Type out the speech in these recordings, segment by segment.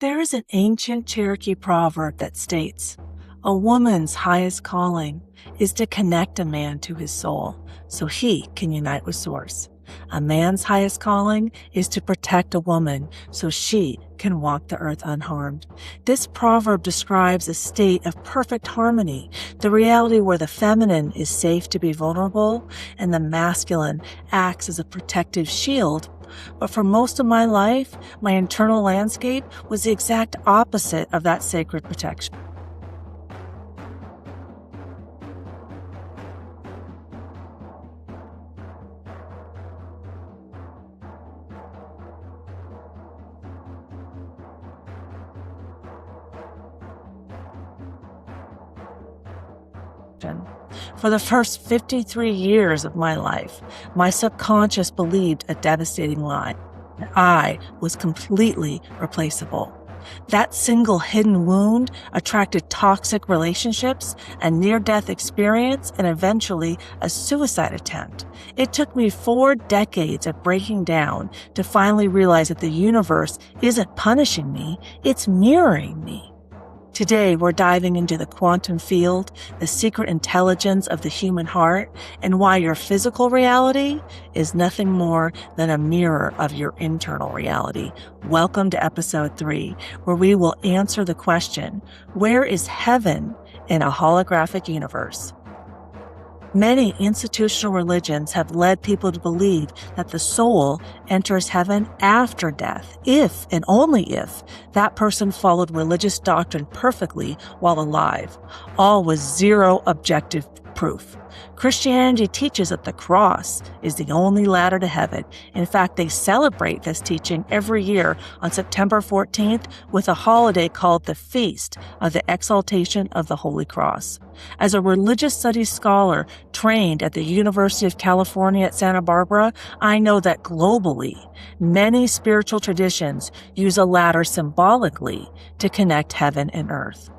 There is an ancient Cherokee proverb that states, "A woman's highest calling is to connect a man to his soul so he can unite with Source. A man's highest calling is to protect a woman so she can walk the earth unharmed." This proverb describes a state of perfect harmony, the reality where the feminine is safe to be vulnerable and the masculine acts as a protective shield. But for most of my life, my internal landscape was the exact opposite of that sacred protection. For the first 53 years of my life, my subconscious believed a devastating lie. I was completely replaceable. That single hidden wound attracted toxic relationships, a near-death experience, and eventually a suicide attempt. It took me 4 decades of breaking down to finally realize that the universe isn't punishing me, it's mirroring me. Today, we're diving into the quantum field, the secret intelligence of the human heart, and why your physical reality is nothing more than a mirror of your internal reality. Welcome to episode 3, where we will answer the question, where is heaven in a holographic universe? Many institutional religions have led people to believe that the soul enters heaven after death, if and only if that person followed religious doctrine perfectly while alive, all with zero objective proof. Christianity teaches that the cross is the only ladder to heaven. In fact, they celebrate this teaching every year on September 14th with a holiday called the Feast of the Exaltation of the Holy Cross. As a religious studies scholar trained at the University of California at Santa Barbara, I know that globally, many spiritual traditions use a ladder symbolically to connect heaven and earth.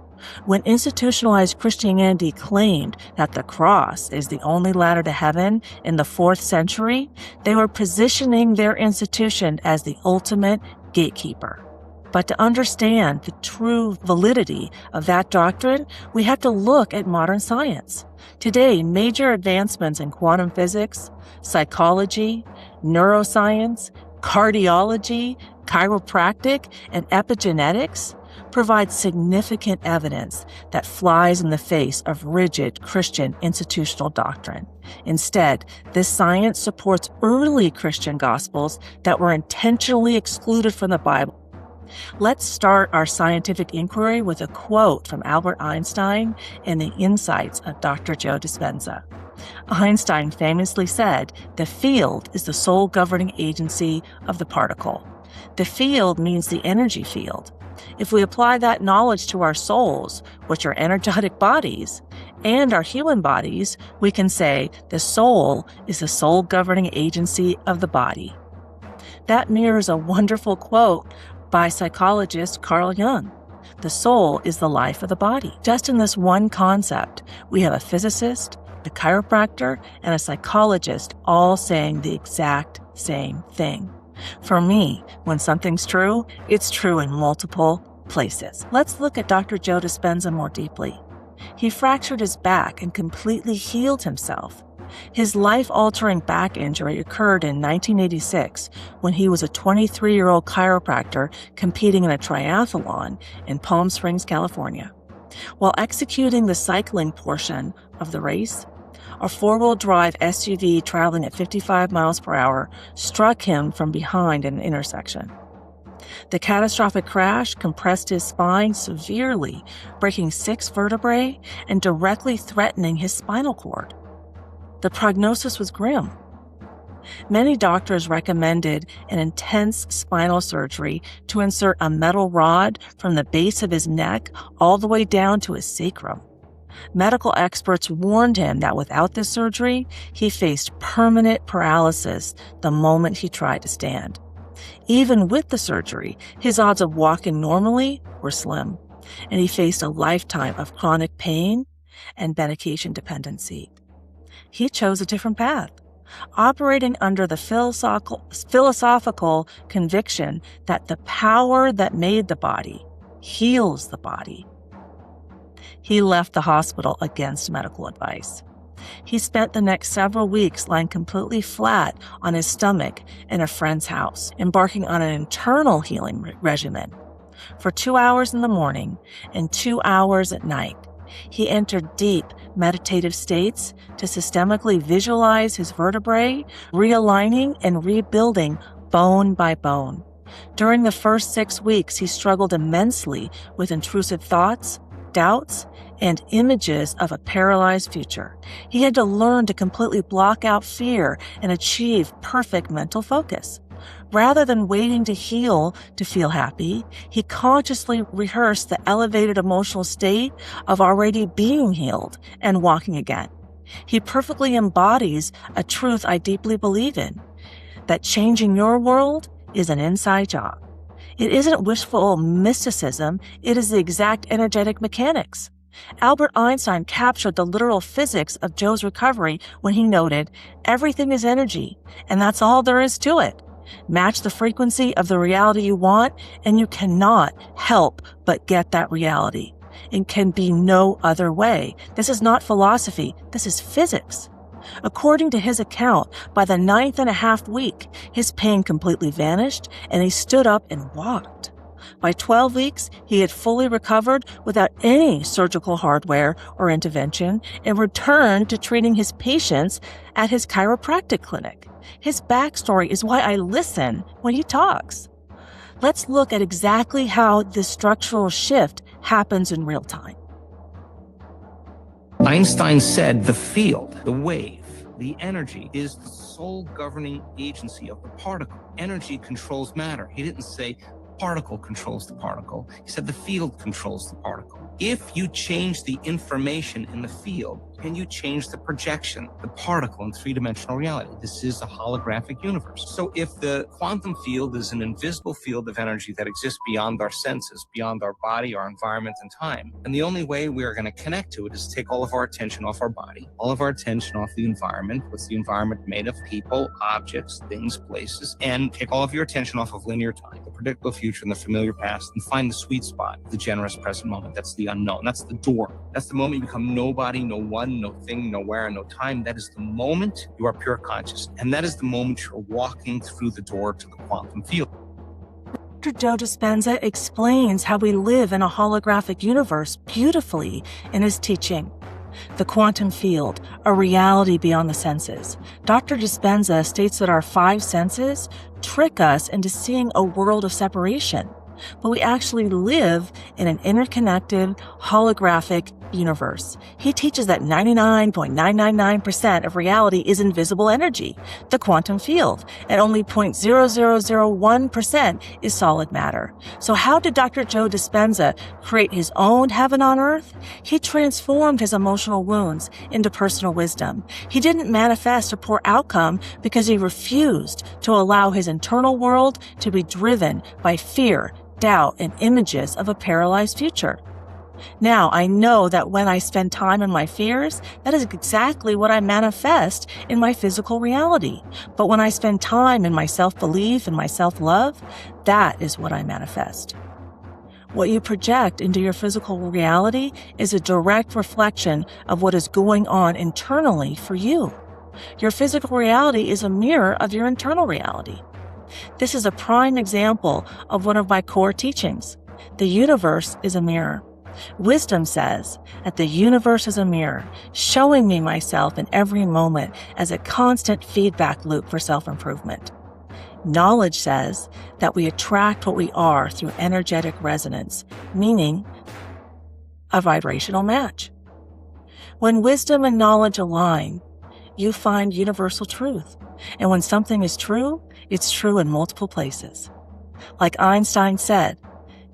When institutionalized Christianity claimed that the cross is the only ladder to heaven in the 4th century, they were positioning their institution as the ultimate gatekeeper. But to understand the true validity of that doctrine, we have to look at modern science. Today, major advancements in quantum physics, psychology, neuroscience, cardiology, chiropractic, and epigenetics provide significant evidence that flies in the face of rigid Christian institutional doctrine. Instead, this science supports early Christian gospels that were intentionally excluded from the Bible. Let's start our scientific inquiry with a quote from Albert Einstein and the insights of Dr. Joe Dispenza. Einstein famously said, "The field is the sole governing agency of the particle." The field means the energy field. If we apply that knowledge to our souls, which are energetic bodies, and our human bodies, we can say the soul is the sole governing agency of the body. That mirrors a wonderful quote by psychologist Carl Jung. The soul is the life of the body. Just in this one concept, we have a physicist, a chiropractor, and a psychologist all saying the exact same thing. For me, when something's true, it's true in multiple places. Let's look at Dr. Joe Dispenza more deeply. He fractured his back and completely healed himself. His life-altering back injury occurred in 1986 when he was a 23-year-old chiropractor competing in a triathlon in Palm Springs, California. While executing the cycling portion of the race, a 4-wheel drive SUV traveling at 55 miles per hour struck him from behind in an intersection. The catastrophic crash compressed his spine severely, breaking 6 vertebrae and directly threatening his spinal cord. The prognosis was grim. Many doctors recommended an intense spinal surgery to insert a metal rod from the base of his neck all the way down to his sacrum. Medical experts warned him that without this surgery, he faced permanent paralysis the moment he tried to stand. Even with the surgery, his odds of walking normally were slim, and he faced a lifetime of chronic pain and medication dependency. He chose a different path. operating under the philosophical conviction that the power that made the body heals the body. He left the hospital against medical advice. He spent the next several weeks lying completely flat on his stomach in a friend's house, embarking on an internal healing regimen. For 2 hours in the morning and 2 hours at night, he entered deep meditative states to systemically visualize his vertebrae, realigning and rebuilding bone by bone. During the first 6 weeks, he struggled immensely with intrusive thoughts, doubts, and images of a paralyzed future. He had to learn to completely block out fear and achieve perfect mental focus. Rather than waiting to heal to feel happy, he consciously rehearsed the elevated emotional state of already being healed and walking again. He perfectly embodies a truth I deeply believe in, that changing your world is an inside job. It isn't wishful mysticism, it is the exact energetic mechanics. Albert Einstein captured the literal physics of Joe's recovery when he noted, "Everything is energy, and that's all there is to it. Match the frequency of the reality you want, and you cannot help but get that reality. It can be no other way. This is not philosophy, this is physics." According to his account, by the 9.5 week, his pain completely vanished, and he stood up and walked. By 12 weeks, he had fully recovered without any surgical hardware or intervention and returned to treating his patients at his chiropractic clinic. His backstory is why I listen when he talks. Let's look at exactly how this structural shift happens in real time. Einstein said the field, the wave, the energy is the sole governing agency of the particle. Energy controls matter. He didn't say particle controls the particle. He said the field controls the particle. If you change the information in the field, can you change the projection, the particle in three-dimensional reality? This is a holographic universe. So if the quantum field is an invisible field of energy that exists beyond our senses, beyond our body, our environment, and time, and the only way we are going to connect to it is to take all of our attention off our body, all of our attention off the environment. What's the environment made of? People, objects, things, places, and take all of your attention off of linear time, the predictable future, and the familiar past, and find the sweet spot, the generous present moment. That's the unknown. That's the door. That's the moment you become nobody, no one, no thing, nowhere, no time. That is the moment you are pure conscious. And that is the moment you're walking through the door to the quantum field. Dr. Joe Dispenza explains how we live in a holographic universe beautifully in his teaching. The quantum field, a reality beyond the senses. Dr. Dispenza states that our 5 senses trick us into seeing a world of separation, but we actually live in an interconnected, holographic universe. He teaches that 99.999% of reality is invisible energy, the quantum field, and only 0.0001% is solid matter. So how did Dr. Joe Dispenza create his own heaven on earth? He transformed his emotional wounds into personal wisdom. He didn't manifest a poor outcome because he refused to allow his internal world to be driven by fear, doubt, and images of a paralyzed future. Now, I know that when I spend time in my fears, that is exactly what I manifest in my physical reality. But when I spend time in my self-belief and my self-love, that is what I manifest. What you project into your physical reality is a direct reflection of what is going on internally for you. Your physical reality is a mirror of your internal reality. This is a prime example of one of my core teachings. The universe is a mirror. Wisdom says that the universe is a mirror, showing me myself in every moment as a constant feedback loop for self-improvement. Knowledge says that we attract what we are through energetic resonance, meaning a vibrational match. When wisdom and knowledge align, you find universal truth. And when something is true, it's true in multiple places. Like Einstein said,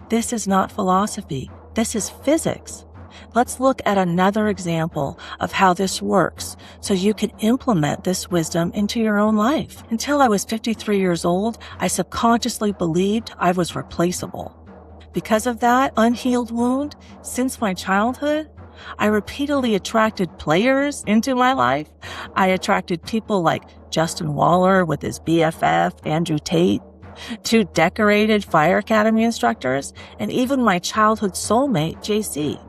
this is not philosophy, this is physics. Let's look at another example of how this works so you can implement this wisdom into your own life. Until I was 53 years old, I subconsciously believed I was replaceable. Because of that unhealed wound, since my childhood, I repeatedly attracted players into my life. I attracted people like Justin Waller with his BFF, Andrew Tate, two decorated fire academy instructors, and even my childhood soulmate, JC.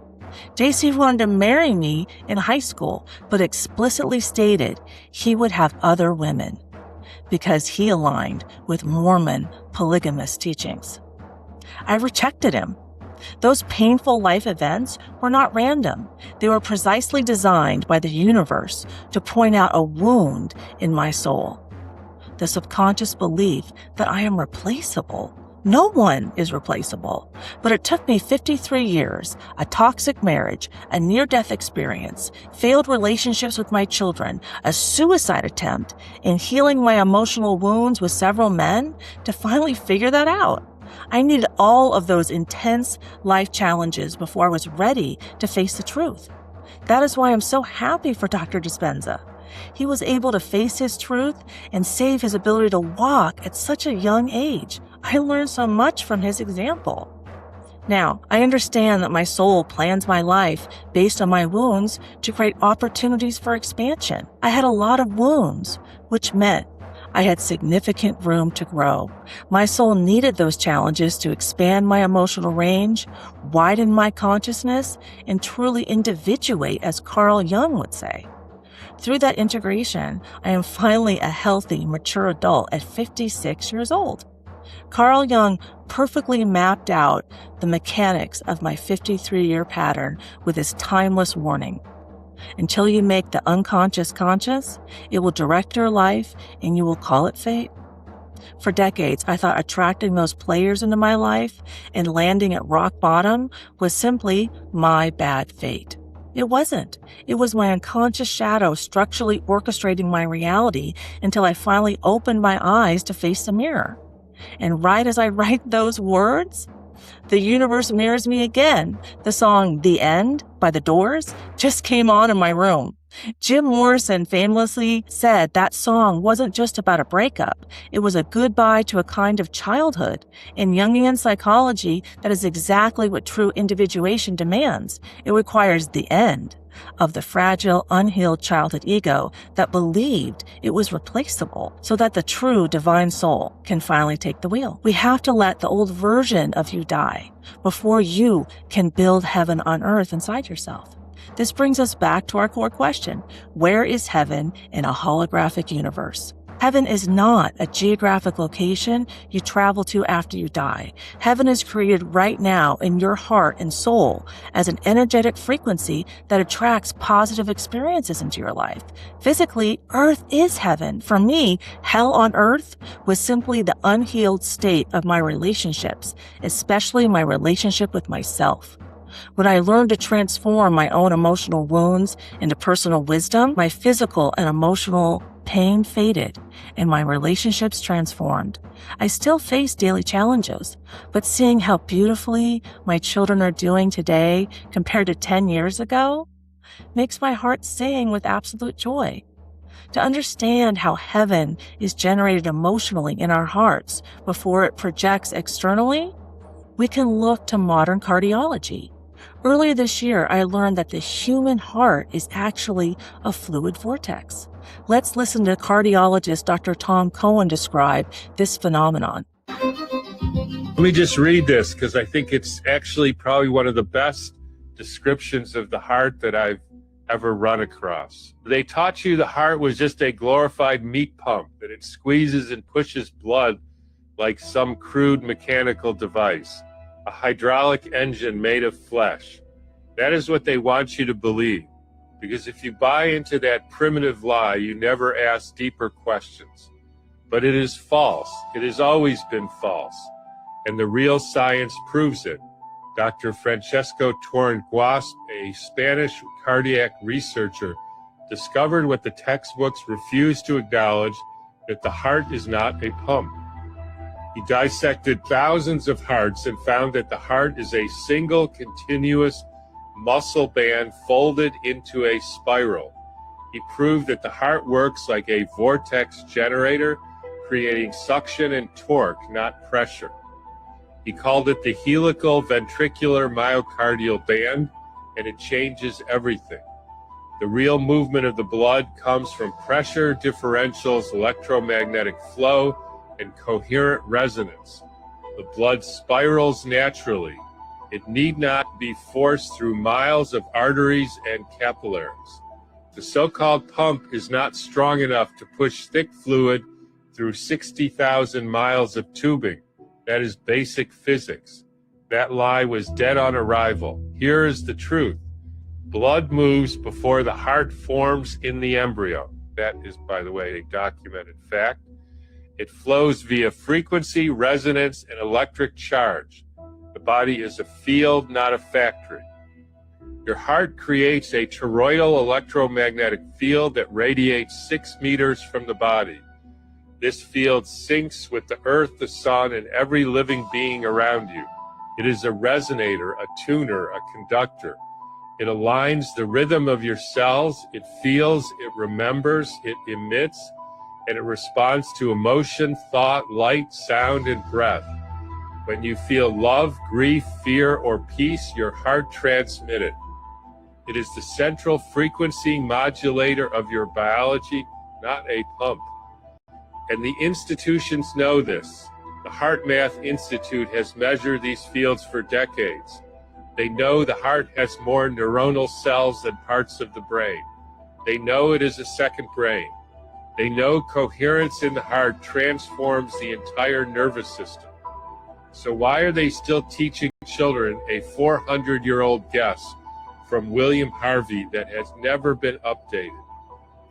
JC wanted to marry me in high school, but explicitly stated he would have other women because he aligned with Mormon polygamous teachings. I rejected him. Those painful life events were not random. They were precisely designed by the universe to point out a wound in my soul. The subconscious belief that I am replaceable. No one is replaceable. But it took me 53 years, a toxic marriage, a near-death experience, failed relationships with my children, a suicide attempt, and healing my emotional wounds with several men to finally figure that out. I needed all of those intense life challenges before I was ready to face the truth. That is why I'm so happy for Dr. Dispenza. He was able to face his truth and save his ability to walk at such a young age. I learned so much from his example. Now, I understand that my soul plans my life based on my wounds to create opportunities for expansion. I had a lot of wounds, which meant I had significant room to grow. My soul needed those challenges to expand my emotional range, widen my consciousness, and truly individuate, as Carl Jung would say. Through that integration, I am finally a healthy, mature adult at 56 years old. Carl Jung perfectly mapped out the mechanics of my 53-year pattern with his timeless warning. Until you make the unconscious conscious, it will direct your life and you will call it fate. For decades, I thought attracting those players into my life and landing at rock bottom was simply my bad fate. It wasn't. It was my unconscious shadow structurally orchestrating my reality until I finally opened my eyes to face the mirror. And right as I write those words, the universe mirrors me again. The song "The End" by The Doors just came on in my room. Jim Morrison famously said that song wasn't just about a breakup. It was a goodbye to a kind of childhood. In Jungian psychology, that is exactly what true individuation demands. It requires the end of the fragile, unhealed childhood ego that believed it was replaceable so that the true divine soul can finally take the wheel. We have to let the old version of you die before you can build heaven on earth inside yourself. This brings us back to our core question. Where is heaven in a holographic universe? Heaven is not a geographic location you travel to after you die. Heaven is created right now in your heart and soul as an energetic frequency that attracts positive experiences into your life. Physically, earth is heaven. For me, hell on earth was simply the unhealed state of my relationships, especially my relationship with myself. When I learned to transform my own emotional wounds into personal wisdom, my physical and emotional pain faded and my relationships transformed. I still face daily challenges, but seeing how beautifully my children are doing today compared to 10 years ago makes my heart sing with absolute joy. To understand how heaven is generated emotionally in our hearts before it projects externally, we can look to modern cardiology. Earlier this year, I learned that the human heart is actually a fluid vortex. Let's listen to cardiologist Dr. Tom Cohen describe this phenomenon. Let me just read this because I think it's actually probably one of the best descriptions of the heart that I've ever run across. They taught you the heart was just a glorified meat pump, that it squeezes and pushes blood like some crude mechanical device. A hydraulic engine made of flesh. That is what they want you to believe. Because if you buy into that primitive lie, you never ask deeper questions. But it is false. It has always been false. And the real science proves it. Dr. Francesco Torrenguas, a Spanish cardiac researcher, discovered what the textbooks refuse to acknowledge, that the heart is not a pump. He dissected thousands of hearts and found that the heart is a single continuous muscle band folded into a spiral. He proved that the heart works like a vortex generator, creating suction and torque, not pressure. He called it the helical ventricular myocardial band, and it changes everything. The real movement of the blood comes from pressure differentials, electromagnetic flow, and coherent resonance. The blood spirals naturally. It need not be forced through miles of arteries and capillaries. The so-called pump is not strong enough to push thick fluid through 60,000 miles of tubing. That is basic physics. That lie was dead on arrival. Here is the truth. Blood moves before the heart forms in the embryo. That is, by the way, a documented fact. It flows via frequency, resonance, and electric charge. The body is a field, not a factory. Your heart creates a toroidal electromagnetic field that radiates 6 meters from the body. This field syncs with the earth, the sun, and every living being around you. It is a resonator, a tuner, a conductor. It aligns the rhythm of your cells. It feels, it remembers, it emits, and it responds to emotion, thought, light, sound, and breath. When you feel love, grief, fear, or peace, your heart transmits it. It is the central frequency modulator of your biology, not a pump. And the institutions know this. The Heart Math Institute has measured these fields for decades. They know the heart has more neuronal cells than parts of the brain. They know it is a second brain. They know coherence in the heart transforms the entire nervous system. So why are they still teaching children a 400-year-old guess from William Harvey that has never been updated?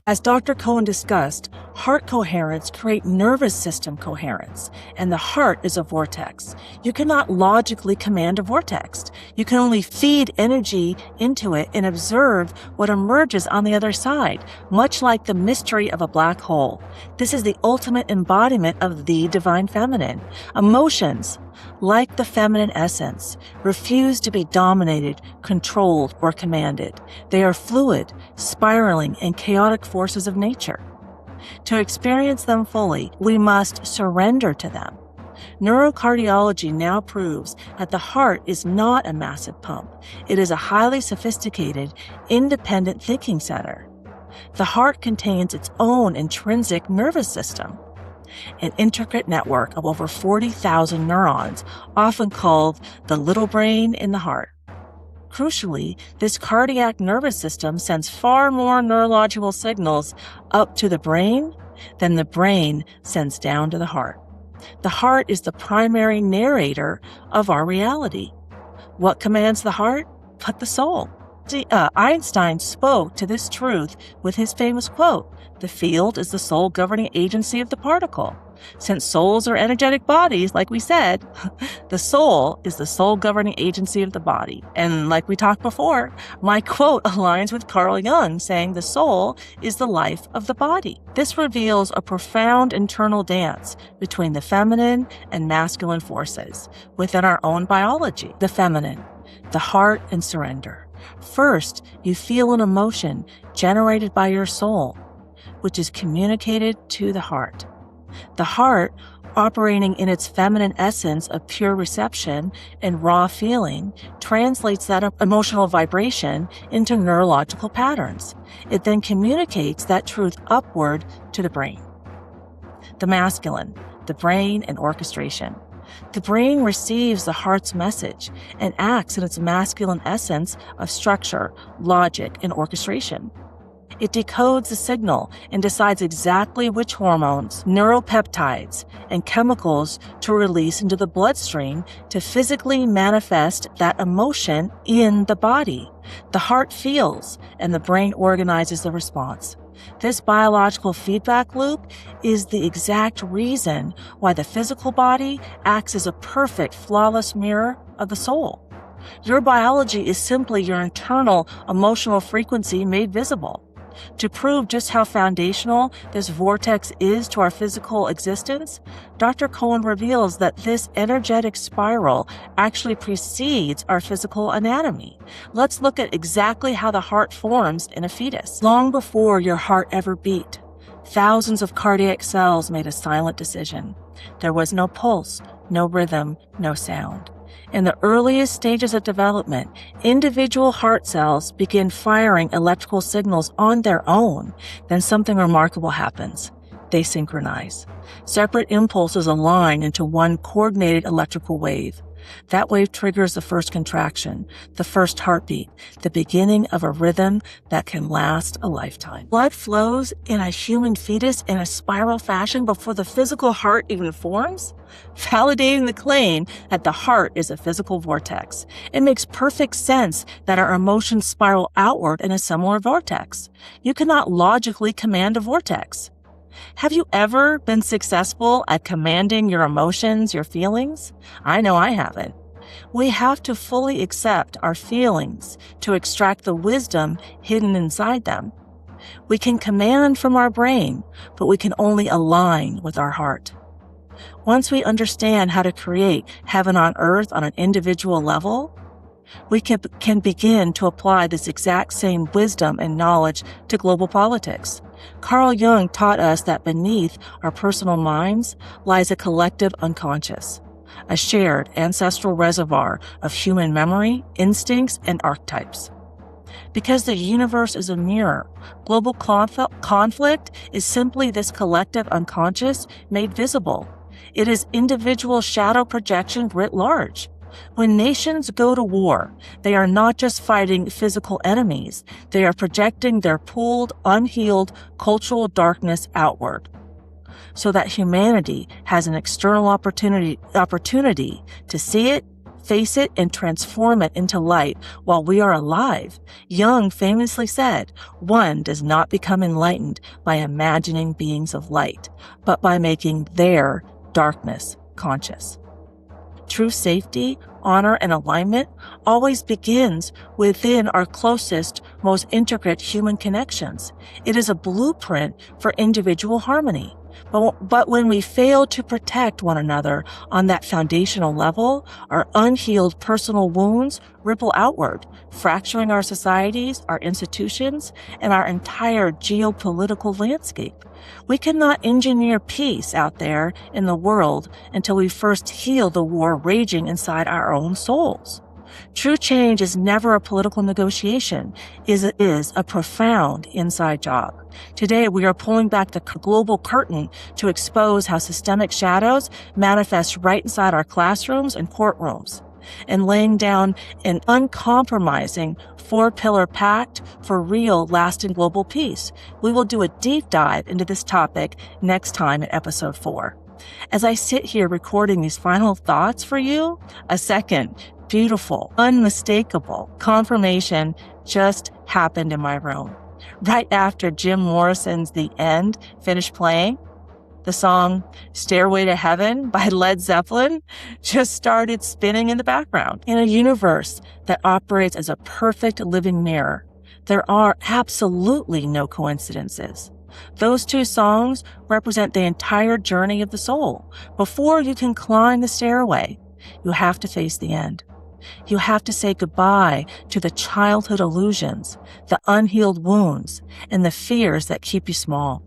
As Dr. Cohen discussed, heart coherence creates nervous system coherence, and the heart is a vortex. You cannot logically command a vortex. You can only feed energy into it and observe what emerges on the other side, much like the mystery of a black hole. This is the ultimate embodiment of the divine feminine. Emotions, like the feminine essence, refuse to be dominated, controlled, or commanded. They are fluid, spiraling, and chaotic forces of nature. To experience them fully, we must surrender to them. Neurocardiology now proves that the heart is not a massive pump. It is a highly sophisticated, independent thinking center. The heart contains its own intrinsic nervous system, an intricate network of over 40,000 neurons, often called the little brain in the heart. Crucially, this cardiac nervous system sends far more neurological signals up to the brain than the brain sends down to the heart. The heart is the primary narrator of our reality. What commands the heart? But the soul. Einstein spoke to this truth with his famous quote, "The field is the sole governing agency of the particle." Since souls are energetic bodies, like we said, the soul is the sole governing agency of the body. And like we talked before, my quote aligns with Carl Jung saying the soul is the life of the body. This reveals a profound internal dance between the feminine and masculine forces within our own biology. The feminine, the heart, and surrender. First, you feel an emotion generated by your soul, which is communicated to the heart. The heart, operating in its feminine essence of pure reception and raw feeling, translates that emotional vibration into neurological patterns. It then communicates that truth upward to the brain. The masculine, the brain, and orchestration. The brain receives the heart's message and acts in its masculine essence of structure, logic, and orchestration. It decodes the signal and decides exactly which hormones, neuropeptides, and chemicals to release into the bloodstream to physically manifest that emotion in the body. The heart feels, and the brain organizes the response. This biological feedback loop is the exact reason why the physical body acts as a perfect, flawless mirror of the soul. Your biology is simply your internal emotional frequency made visible. To prove just how foundational this vortex is to our physical existence, Dr. Cohen reveals that this energetic spiral actually precedes our physical anatomy. Let's look at exactly how the heart forms in a fetus. Long before your heart ever beat, thousands of cardiac cells made a silent decision. There was no pulse, no rhythm, no sound. In the earliest stages of development, individual heart cells begin firing electrical signals on their own. Then something remarkable happens. They synchronize. Separate impulses align into one coordinated electrical wave. That wave triggers the first contraction, the first heartbeat, the beginning of a rhythm that can last a lifetime. Blood flows in a human fetus in a spiral fashion before the physical heart even forms, validating the claim that the heart is a physical vortex. It makes perfect sense that our emotions spiral outward in a similar vortex. You cannot logically command a vortex. Have you ever been successful at commanding your emotions, your feelings? I know I haven't. We have to fully accept our feelings to extract the wisdom hidden inside them. We can command from our brain, but we can only align with our heart. Once we understand how to create heaven on earth on an individual level, we can begin to apply this exact same wisdom and knowledge to global politics. Carl Jung taught us that beneath our personal minds lies a collective unconscious, a shared ancestral reservoir of human memory, instincts, and archetypes. Because the universe is a mirror, global conflict is simply this collective unconscious made visible. It is individual shadow projection writ large. When nations go to war, they are not just fighting physical enemies, they are projecting their pooled, unhealed cultural darkness outward, so that humanity has an external opportunity to see it, face it, and transform it into light while we are alive. Jung famously said, "One does not become enlightened by imagining beings of light, but by making their darkness conscious." True safety, honor, and alignment always begins within our closest, most intricate human connections. It is a blueprint for individual harmony. But when we fail to protect one another on that foundational level, our unhealed personal wounds ripple outward, fracturing our societies, our institutions, and our entire geopolitical landscape. We cannot engineer peace out there in the world until we first heal the war raging inside our own souls. True change is never a political negotiation. It is a profound inside job. Today, we are pulling back the global curtain to expose how systemic shadows manifest right inside our classrooms and courtrooms, and laying down an uncompromising 4-pillar pact for real, lasting global peace. We will do a deep dive into this topic next time in episode 4. As I sit here recording these final thoughts for you, a second beautiful, unmistakable confirmation just happened in my room. Right after Jim Morrison's The End finished playing, the song Stairway to Heaven by Led Zeppelin just started spinning in the background. In a universe that operates as a perfect living mirror, there are absolutely no coincidences. Those two songs represent the entire journey of the soul. Before you can climb the stairway, you have to face the end. You have to say goodbye to the childhood illusions, the unhealed wounds, and the fears that keep you small.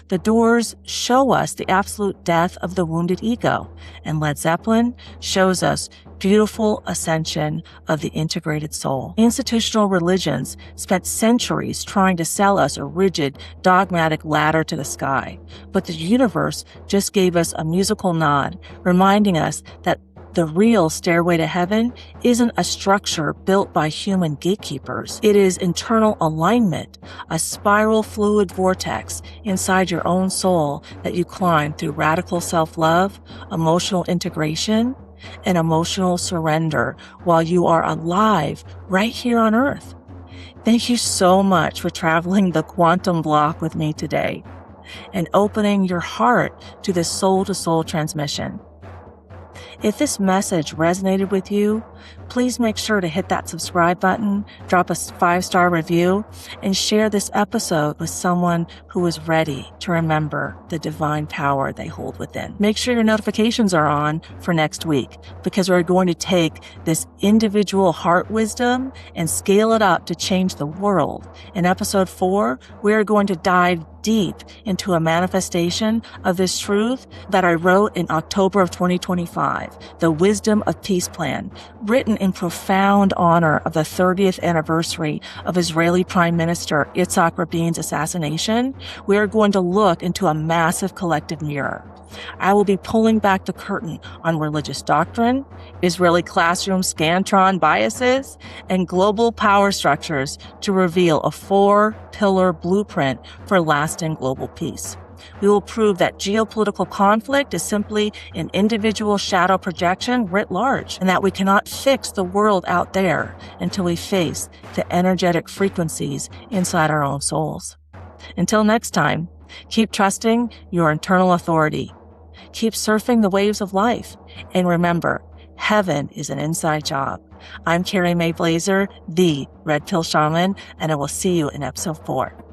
The doors show us the absolute death of the wounded ego, and Led Zeppelin shows us beautiful ascension of the integrated soul. Institutional religions spent centuries trying to sell us a rigid, dogmatic ladder to the sky, but the universe just gave us a musical nod, reminding us that the real stairway to heaven isn't a structure built by human gatekeepers. It is internal alignment, a spiral fluid vortex inside your own soul that you climb through radical self-love, emotional integration, and emotional surrender while you are alive right here on Earth. Thank you so much for traveling the quantum block with me today and opening your heart to this soul-to-soul transmission. If this message resonated with you, please make sure to hit that subscribe button, drop a 5-star review, and share this episode with someone who is ready to remember the divine power they hold within. Make sure your notifications are on for next week, because we're going to take this individual heart wisdom and scale it up to change the world. In episode 4, we are going to dive deep into a manifestation of this truth that I wrote in October of 2025, The Wisdom of Peace Plan, written in profound honor of the 30th anniversary of Israeli Prime Minister Yitzhak Rabin's assassination. We are going to look into a massive collective mirror. I will be pulling back the curtain on religious doctrine, Israeli classroom Scantron biases, and global power structures to reveal a 4-pillar blueprint for lasting global peace. We will prove that geopolitical conflict is simply an individual shadow projection writ large, and that we cannot fix the world out there until we face the energetic frequencies inside our own souls. Until next time, keep trusting your internal authority. Keep surfing the waves of life. And remember, heaven is an inside job. I'm Carrie Mae Blazer, the Red Pill Shaman, and I will see you in episode 4.